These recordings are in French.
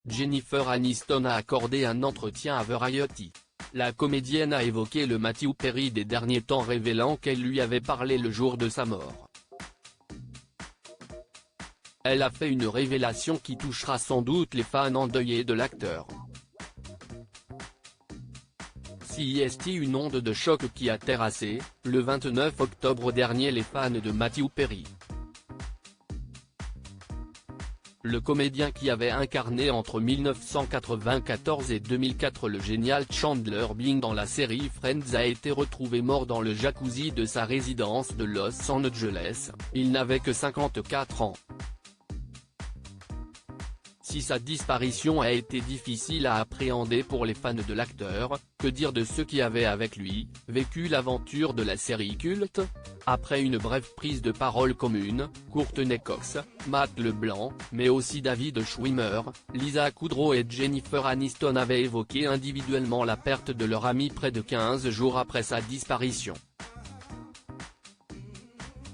Jennifer Aniston a accordé un entretien à Variety. La comédienne a évoqué le Matthew Perry des derniers temps, révélant qu'elle lui avait parlé le jour de sa mort. Elle a fait une révélation qui touchera sans doute les fans endeuillés de l'acteur. CEST, une onde de choc qui a terrassé, le 29 octobre dernier, les fans de Matthew Perry. Le comédien qui avait incarné entre 1994 et 2004 le génial Chandler Bing dans la série Friends a été retrouvé mort dans le jacuzzi de sa résidence de Los Angeles. Il n'avait que 54 ans. Si sa disparition a été difficile à appréhender pour les fans de l'acteur, que dire de ceux qui avaient avec lui vécu l'aventure de la série culte? Après une brève prise de parole commune, Courtney Cox, Matt LeBlanc, mais aussi David Schwimmer, Lisa Kudrow et Jennifer Aniston avaient évoqué individuellement la perte de leur ami près de 15 jours après sa disparition.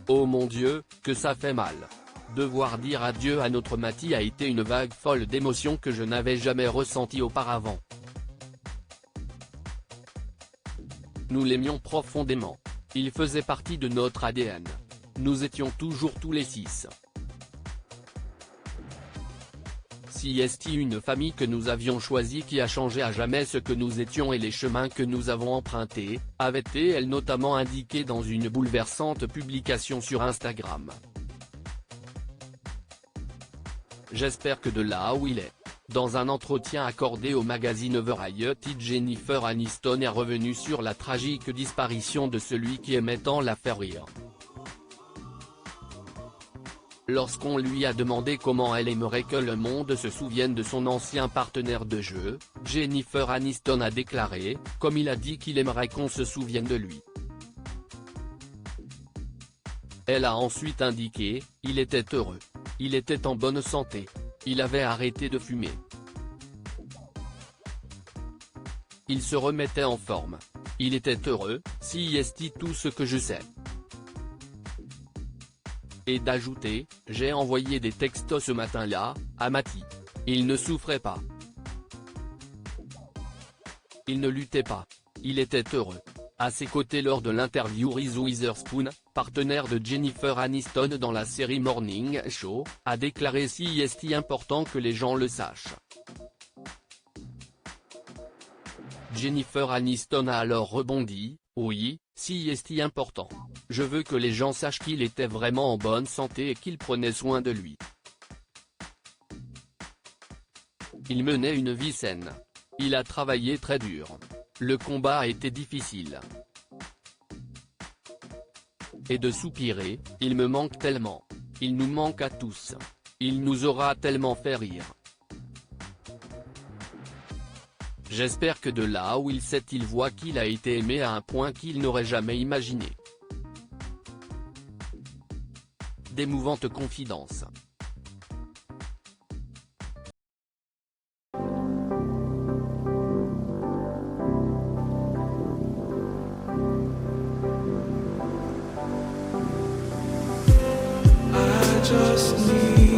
Oh mon Dieu, que ça fait mal. Devoir dire adieu à notre Matty a été une vague folle d'émotions que je n'avais jamais ressentie auparavant. Nous l'aimions profondément. Il faisait partie de notre ADN. Nous étions toujours tous les 6. CEST, une famille que nous avions choisie qui a changé à jamais ce que nous étions et les chemins que nous avons empruntés, avait-elle notamment indiqué dans une bouleversante publication sur Instagram. J'espère que de là où il est. Dans un entretien accordé au magazine Variety, Jennifer Aniston est revenue sur la tragique disparition de celui qui aimait tant la faire rire. Lorsqu'on lui a demandé comment elle aimerait que le monde se souvienne de son ancien partenaire de jeu, Jennifer Aniston a déclaré, comme il a dit qu'il aimerait qu'on se souvienne de lui. Elle a ensuite indiqué, il était heureux. Il était en bonne santé. Il avait arrêté de fumer. Il se remettait en forme. Il était heureux, CEST, tout ce que je sais. Et d'ajouter, j'ai envoyé des textos ce matin-là, à Matty. Il ne souffrait pas. Il ne luttait pas. Il était heureux. À ses côtés lors de l'interview, Reese Witherspoon, partenaire de Jennifer Aniston dans la série Morning Show, a déclaré CEST important que les gens le sachent. Jennifer Aniston a alors rebondi, oui, CEST important. Je veux que les gens sachent qu'il était vraiment en bonne santé et qu'il prenait soin de lui. Il menait une vie saine. Il a travaillé très dur. Le combat a été difficile. Et de soupirer, il me manque tellement. Il nous manque à tous. Il nous aura tellement fait rire. J'espère que de là où il sait, il voit qu'il a été aimé à un point qu'il n'aurait jamais imaginé. D'émouvantes confidences. Just need